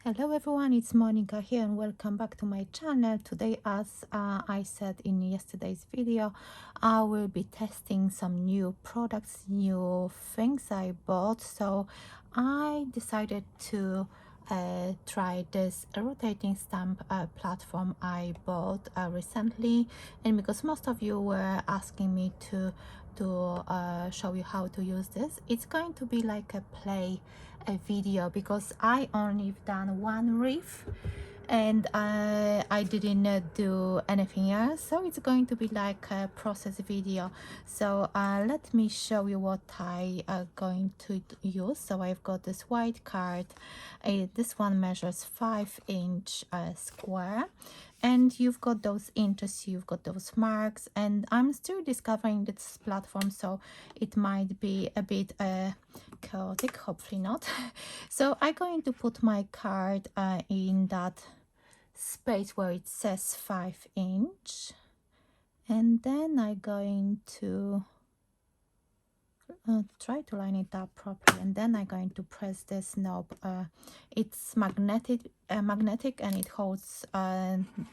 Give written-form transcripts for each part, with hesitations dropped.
Hello everyone, it's Monika here and welcome back to my channel. Today, as I said in yesterday's video, I will be testing some new products, new things I bought. So I decided to try this rotating stamp platform I bought recently, and because most of you were asking me to show you how to use this, it's going to be like a video because I only done one reef and I didn't do anything else, so it's going to be like a process video. So let me show you what I going to use. So I've got this white card. This one measures 5-inch square, and you've got those inches, you've got those marks, and I'm still discovering this platform, so it might be a bit chaotic, hopefully not. So I'm going to put my card in that space where it says 5-inch, and then I'm going to try to line it up properly, and then I'm going to press this knob. It's magnetic and it holds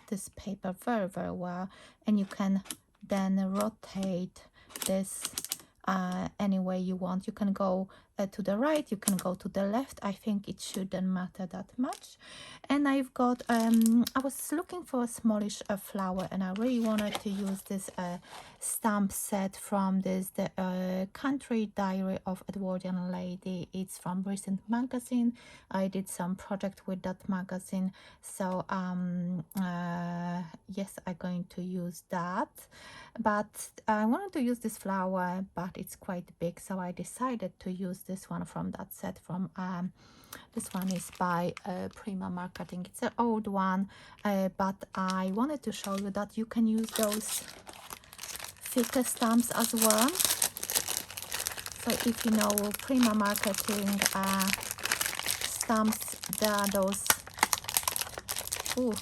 this paper very well, and you can then rotate this any way you want. You can go to the right, you can go to the left. I think it shouldn't matter that much. And I've got I was looking for a smallish flower, and I really wanted to use this stamp set from the Country Diary of Edwardian Lady. It's from recent magazine. I did some project with that magazine, so yes, I'm going to use that. But I wanted to use this flower, but it's quite big, so I decided to use this one from that set. From this one is by Prima Marketing. It's an old one, but I wanted to show you that you can use those thicker stamps as well. So if you know Prima Marketing stamps, there are those, oh, I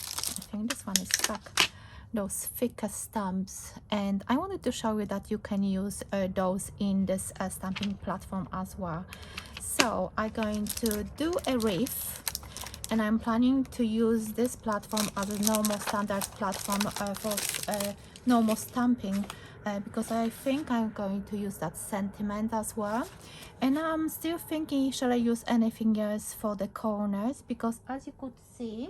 think this one is stuck, those thicker stamps, and I wanted to show you that you can use those in this stamping platform as well. So I'm going to do a reef, and I'm planning to use this platform as a normal standard platform for normal stamping, because I think I'm going to use that sentiment as well. And I'm still thinking, shall I use anything else for the corners, because as you could see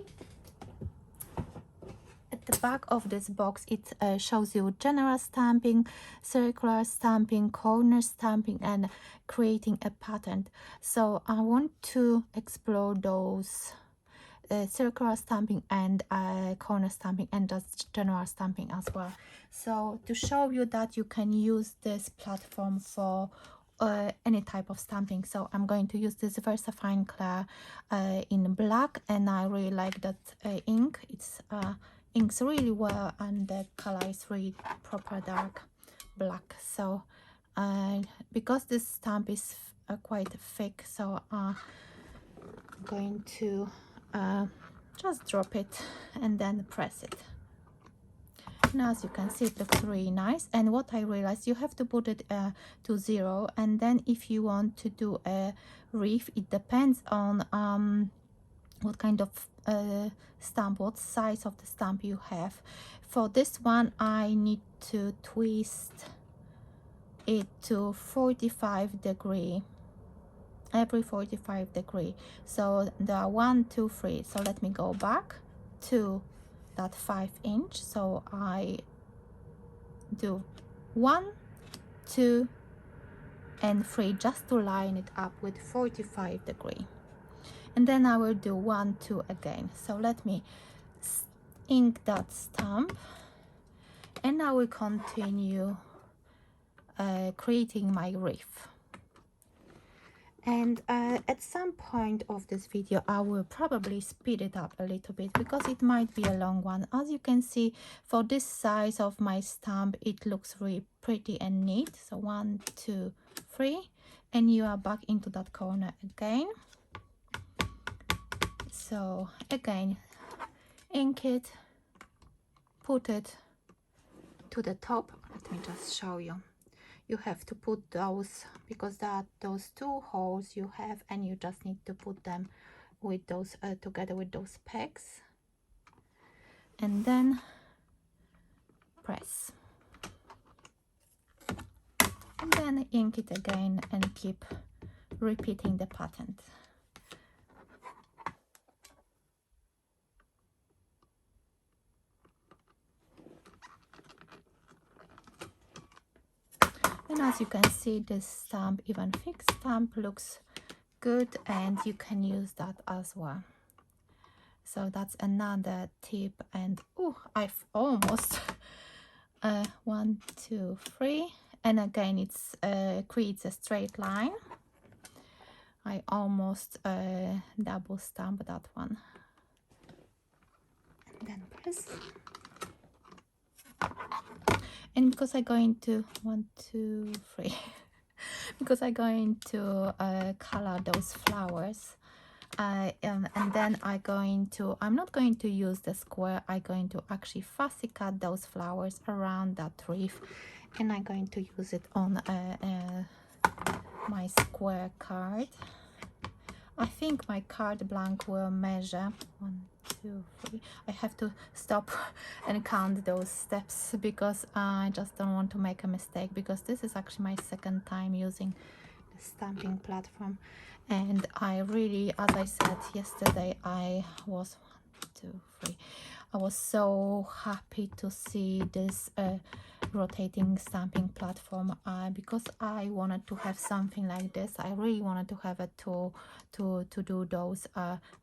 at the back of this box, it shows you general stamping, circular stamping, corner stamping, and creating a pattern. So I want to explore those circular stamping and corner stamping, and just general stamping as well. So to show you that you can use this platform for any type of stamping, so I'm going to use this VersaFine Clear in black, and I really like that ink. It's inks really well, and the color is really proper dark black. So because this stamp is quite thick, so I'm going to just drop it and then press it. Now, as you can see, it looks really nice. And what I realized, you have to put it to 0, and then if you want to do a reef, it depends on what kind of stamp, what size of the stamp you have. For this one, I need to twist it to 45 degree, every 45 degree. So there are 1, 2, 3. So let me go back to that 5-inch. So I do 1, 2, and 3 just to line it up with 45 degree, and then I will do 1, 2 again. So let me ink that stamp, and I will continue creating my reef. And at some point of this video, I will probably speed it up a little bit because it might be a long one. As you can see, for this size of my stamp, it looks really pretty and neat. So 1, 2, 3, and you are back into that corner again. So again, ink it, put it to the top. Let me just show you. You have to put those, because there are those 2 holes you have, and you just need to put them with those together with those pegs, and then press, and then ink it again and keep repeating the pattern. And as you can see, this stamp, even fixed stamp, looks good, and you can use that as well. So that's another tip. And oh, I've almost 1, 2, 3, and again it's creates a straight line. I almost double stamp that one, and then press. And because I'm going to 1, 2, 3 because I'm going to color those flowers, and then I'm not going to use the square. I'm going to actually fussy cut those flowers around that leaf, and I'm going to use it on my square card. I think my card blank will measure 1, 2, 3. I have to stop and count those steps because I just don't want to make a mistake, because this is actually my second time using the stamping platform, and I really, as I said yesterday, I was 1, 2, 3. I was so happy to see this rotating stamping platform because I wanted to have something like this. I really wanted to have a tool to do those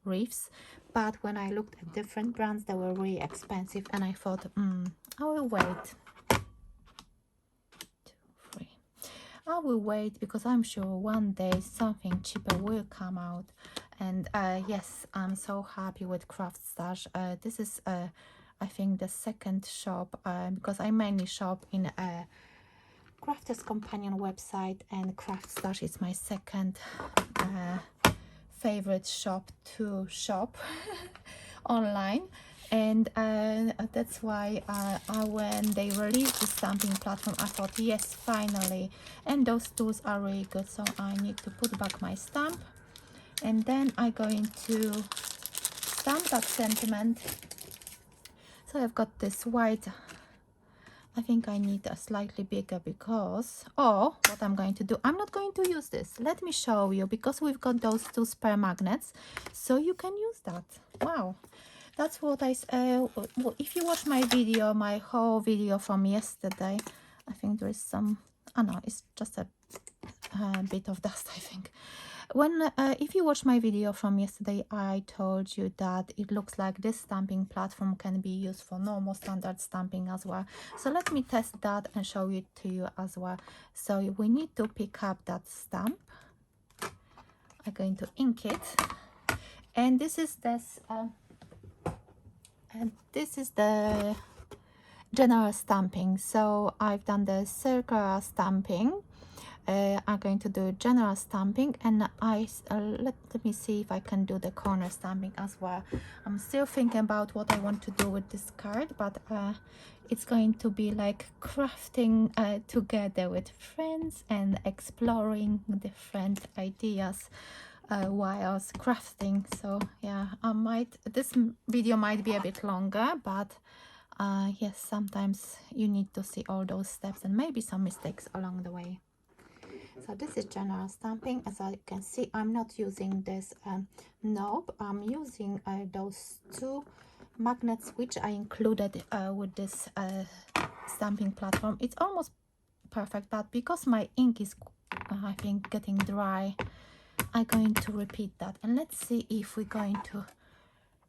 reefs, but when I looked at different brands, they were really expensive, and I thought, I will wait. 2, 3. I will wait, because I'm sure one day something cheaper will come out. And yes, I'm so happy with Craft Stash. This is I think the second shop, because I mainly shop in a Crafters Companion website, and Craft Stash is my second favorite shop to shop online. And that's why when they released the stamping platform, I thought, yes, finally. And those tools are really good. So I need to put back my stamp, and then I'm going to stamp that sentiment. So I've got this white. I think I need a slightly bigger, because, oh, what I'm going to do, I'm not going to use this. Let me show you, because we've got those 2 spare magnets, so you can use that. Wow, that's what I, well, if you watch my video, my whole video from yesterday, I think there is some, oh no, it's just a bit of dust, I think. When if you watch my video from yesterday, I told you that it looks like this stamping platform can be used for normal standard stamping as well. So let me test that and show it to you as well. So we need to pick up that stamp. I'm going to ink it, and this is the general stamping. So I've done the circular stamping. I'm going to do general stamping, and let me see if I can do the corner stamping as well. I'm still thinking about what I want to do with this card, but it's going to be like crafting together with friends and exploring different ideas whilst crafting. So yeah, this video might be a bit longer, but yes, sometimes you need to see all those steps and maybe some mistakes along the way. So this is general stamping. As you can see, I'm not using this knob. I'm using those 2 magnets which I included with this stamping platform. It's almost perfect, but because my ink is I think getting dry, I'm going to repeat that, and let's see if we're going to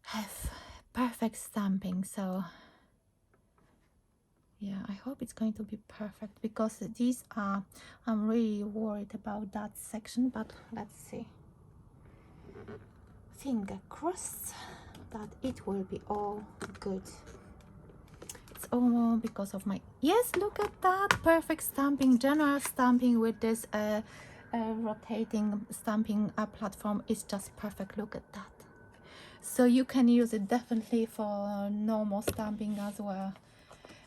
have perfect stamping. So yeah, I hope it's going to be perfect, because these are, I'm really worried about that section, but let's see. Finger crossed that it will be all good. It's all because of my, yes, look at that, perfect stamping, general stamping with this rotating stamping platform is just perfect. Look at that. So you can use it definitely for normal stamping as well.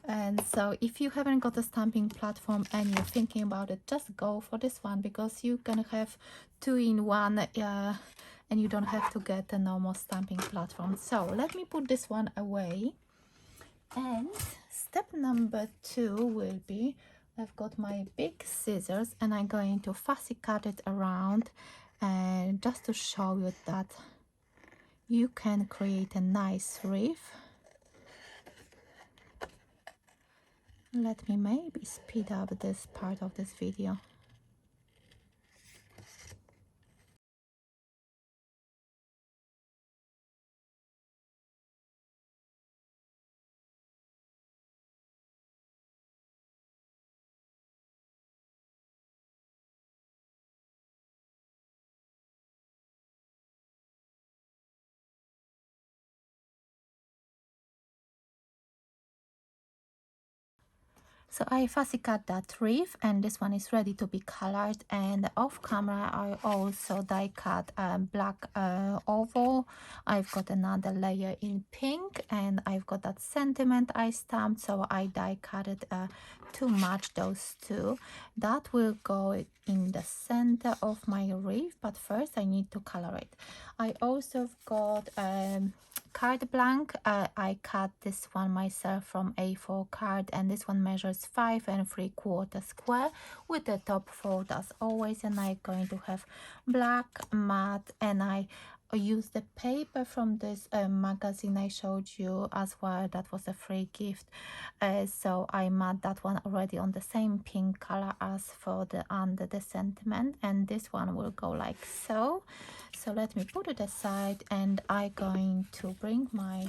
And so if you haven't got a stamping platform and you're thinking about it, just go for this one, because you can have 2-in-1 and you don't have to get a normal stamping platform. So let me put this one away. And step number 2 will be, I've got my big scissors and I'm going to fussy cut it around, and just to show you that you can create a nice wreath. Let me maybe speed up this part of this video. So I fussy cut that wreath, and this one is ready to be colored. And off camera I also die cut a black oval. I've got another layer in pink, and I've got that sentiment I stamped, so I die cut it to match those two. That will go in the center of my wreath, but first I need to color it. I also got card blank. I cut this one myself from A4 card, and this one measures 5 3/4 square with the top fold as always. And I'm going to have black matte, and I use the paper from this magazine I showed you as well. That was a free gift, so I matte that one already on the same pink color as for the under the sentiment, and this one will go like so. So let me put it aside, and I'm going to bring my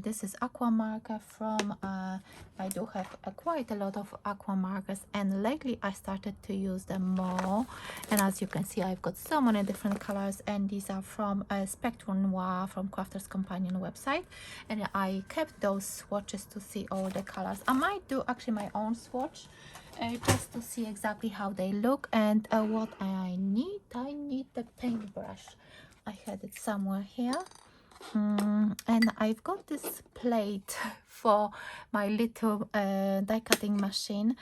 this is aqua marker from I do have quite a lot of aqua markers, and lately I started to use them more. And as you can see, I've got so many different colors, and these are from Spectrum Noir from Crafters Companion website, and I kept those swatches to see all the colors. I might do actually my own swatch just to see exactly how they look. And what I need the paintbrush. I had it somewhere here. And I've got this plate for my little die cutting machine,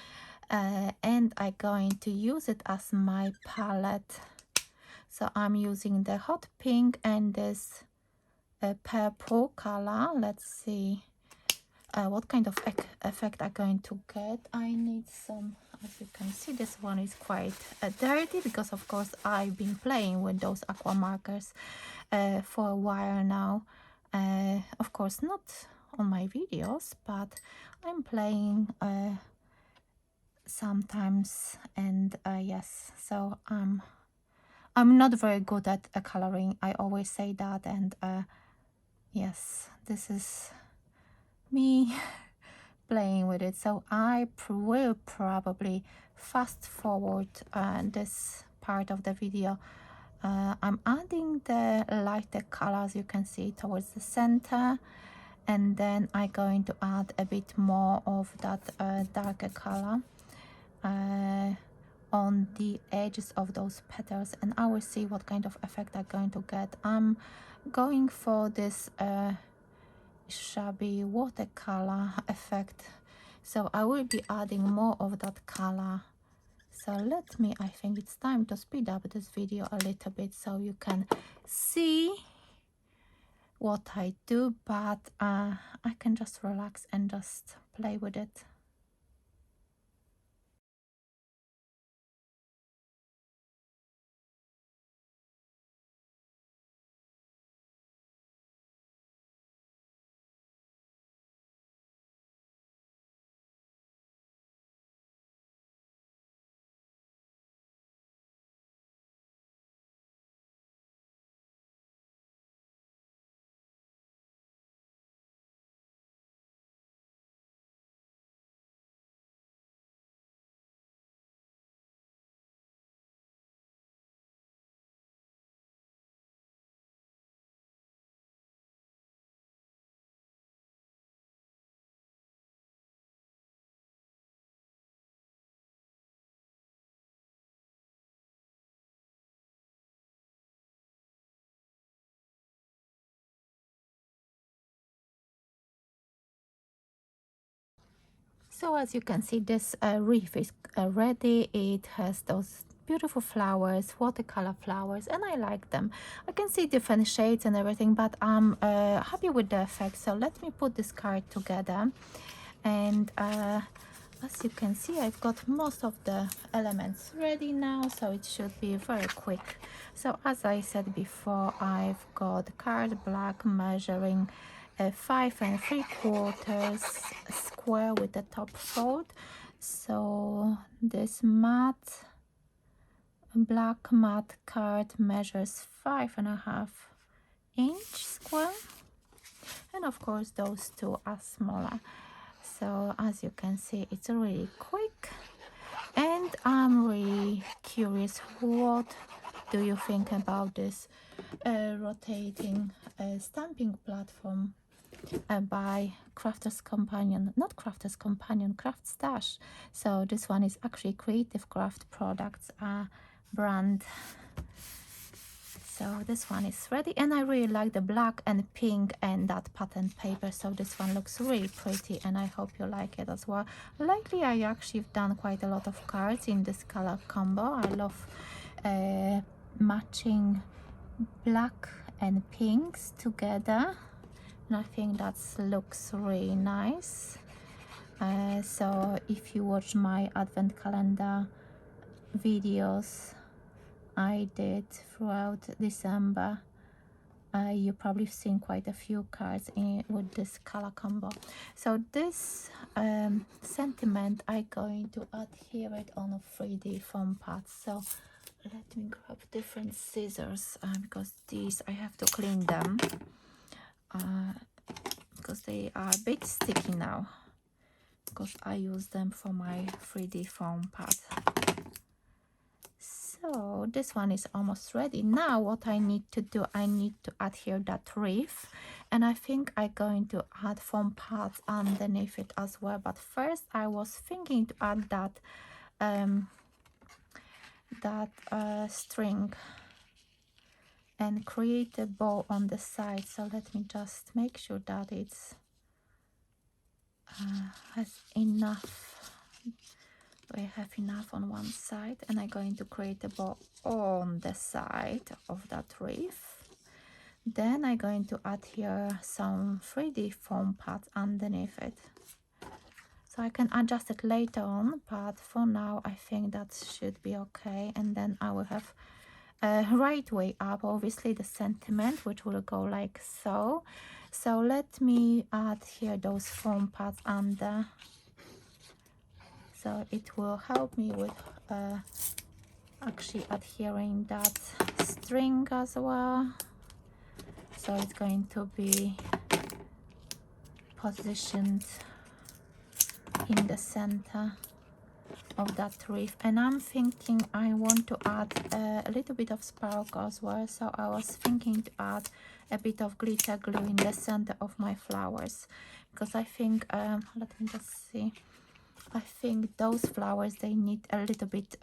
and I'm going to use it as my palette. So I'm using the hot pink and this purple color. Let's see what kind of effect I'm going to get. I need some, as you can see, this one is quite dirty because of course I've been playing with those aqua markers for a while now. Of course not on my videos, but I'm playing sometimes. And yes, so I'm not very good at coloring, I always say that. And yes, this is me playing with it, so I will probably fast forward this part of the video. I'm adding the lighter colors, you can see, towards the center, and then I'm going to add a bit more of that darker color on the edges of those petals, and I will see what kind of effect I'm going to get. I'm going for this shabby watercolor effect, so I will be adding more of that color. So let me, I think it's time to speed up this video a little bit so you can see what I do, but I can just relax and just play with it. So as you can see, this wreath is ready. It has those beautiful flowers, watercolor flowers, and I like them. I can see different shades and everything, but I'm happy with the effect. So let me put this card together. And as you can see, I've got most of the elements ready now, so it should be very quick. So as I said before, I've got card black measuring 5 3/4 square with the top fold. So this matte black matte card measures 5.5-inch square, and of course those two are smaller. So as you can see, it's really quick, and I'm really curious, what do you think about this rotating stamping platform by Crafters Companion, not Crafters Companion, Craft Stash. So this one is actually Creative Craft Products brand. So this one is ready, and I really like the black and pink and that pattern paper. So this one looks really pretty, and I hope you like it as well. Lately I actually have done quite a lot of cards in this color combo. I love matching black and pinks together, and I think that looks really nice. So if you watch my advent calendar videos I did throughout December, you've probably seen quite a few cards with this color combo. So this sentiment I'm going to adhere it on a 3D foam pad. So let me grab different scissors because these I have to clean them because they are a bit sticky now, because I use them for my 3D foam pad. So this one is almost ready. Now what I need to do, I need to adhere that reef, and I think I'm going to add foam pads underneath it as well. But first I was thinking to add that string and create a bow on the side. So let me just make sure that it's has enough. We have enough on one side, and I'm going to create a bow on the side of that reef. Then I'm going to add here some 3D foam pads underneath it. So I can adjust it later on, but for now I think that should be okay. And then I will have right way up, obviously, the sentiment, which will go like so. So let me add here those foam pads under. So it will help me with actually adhering that string as well. So it's going to be positioned in the center of that reef. And I'm thinking I want to add a little bit of sparkle as well. So I was thinking to add a bit of glitter glue in the center of my flowers, because I think let me just see, I think those flowers, they need a little bit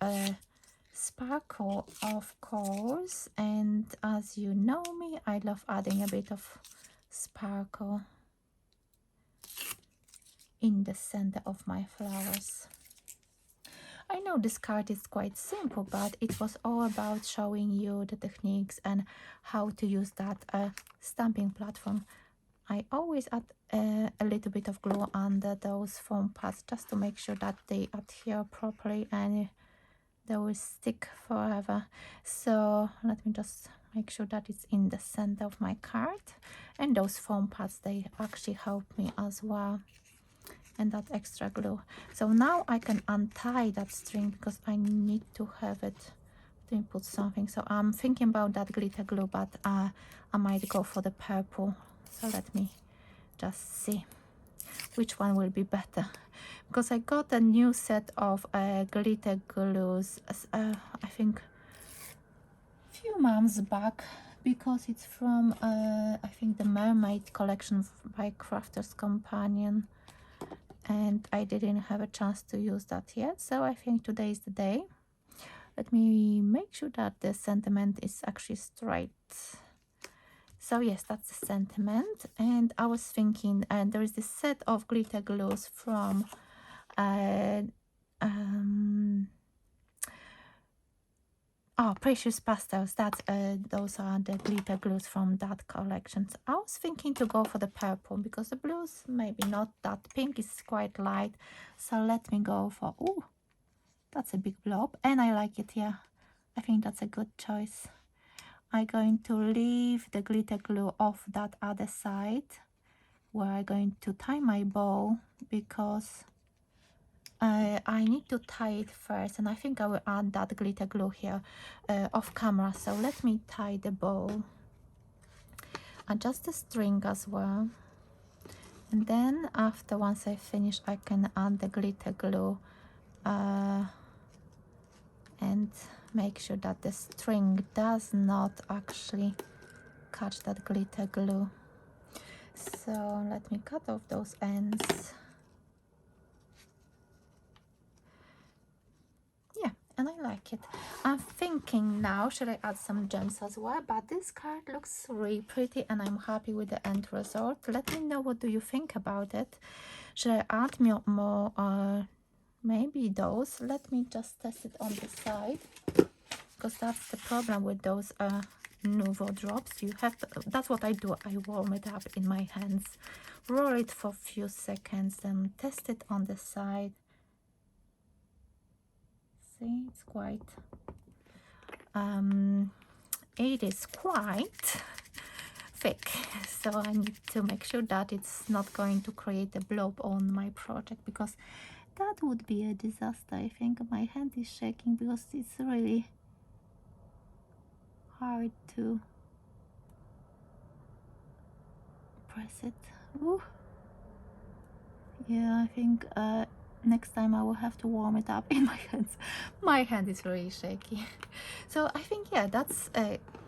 sparkle, of course. And as you know me, I love adding a bit of sparkle in the center of my flowers. I know this card is quite simple, but it was all about showing you the techniques and how to use that stamping platform. I always add a little bit of glue under those foam pads just to make sure that they adhere properly and they will stick forever. So let me just make sure that it's in the center of my card. And those foam pads, they actually help me as well. And that extra glue. So now I can untie that string because I need to have it to put something. So I'm thinking about that glitter glue, but I might go for the purple. So let me just see which one will be better, because I got a new set of glitter glues I think a few months back, because it's from I think the Mermaid collection by Crafters Companion, and I didn't have a chance to use that yet. So I think today is the day. Let me make sure that the sentiment is actually straight. So yes, that's the sentiment. And I was thinking, and there is this set of glitter glues from Oh, Precious Pastels. That's those are the glitter glues from that collection. I was thinking to go for the purple because the blues maybe not that pink is quite light. So let me go for, oh, that's a big blob and I like it. Yeah, I think that's a good choice. I'm going to leave the glitter glue off that other side where I'm going to tie my bow because I need to tie it first, and I think I will add that glitter glue here off camera. So let me tie the bow, adjust the string as well, and then after once I finish I can add the glitter glue and make sure that the string does not actually catch that glitter glue. So let me cut off those ends. Yeah, and I like it. I'm thinking now, should I add some gems as well? But this card looks really pretty and I'm happy with the end result. Let me know, what do you think about it? Should I add more maybe those? Let me just test it on the side, because that's the problem with those Nouveau drops. You have to, that's what I do. I warm it up in my hands, roll it for a few seconds, then test it on the side. See, it's quite it is quite thick, so I need to make sure that it's not going to create a blob on my project, because that would be a disaster. I think my hand is shaking because it's really hard to press it. Ooh. Yeah, I think next time I will have to warm it up in my hands. My hand is really shaky. So I think, yeah, that's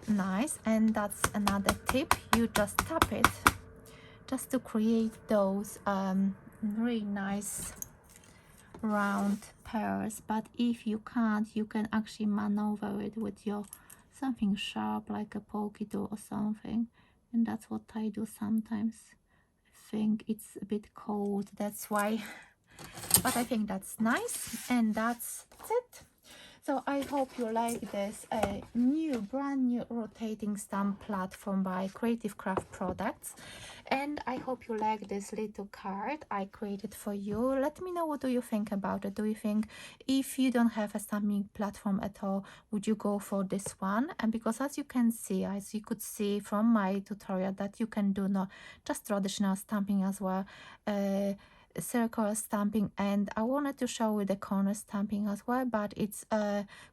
nice. And that's another tip. You just tap it just to create those really nice round pears. But if you can't, you can actually maneuver it with your something sharp like a pokey tool or something. And that's what I do sometimes. I think it's a bit cold, that's why. But I think that's nice, and that's it. So I hope you like this brand new rotating stamp platform by Creative Craft Products, and I hope you like this little card I created for you. Let me know, what do you think about it? Do you think, if you don't have a stamping platform at all, would you go for this one? And because as you could see from my tutorial, that you can do not just traditional stamping as well, circular stamping, and I wanted to show with the corner stamping as well, but it's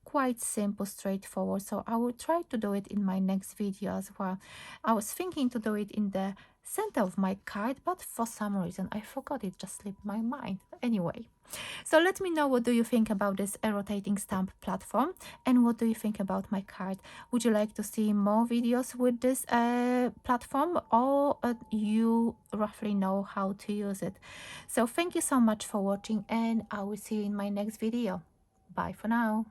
quite simple, straightforward. So I will try to do it in my next video as well. I was thinking to do it in the center of my card, but for some reason I forgot, it just slipped my mind. Anyway, so let me know, what do you think about this rotating stamp platform, and what do you think about my card? Would you like to see more videos with this platform, or you roughly know how to use it? So thank you so much for watching, and I will see you in my next video. Bye for now.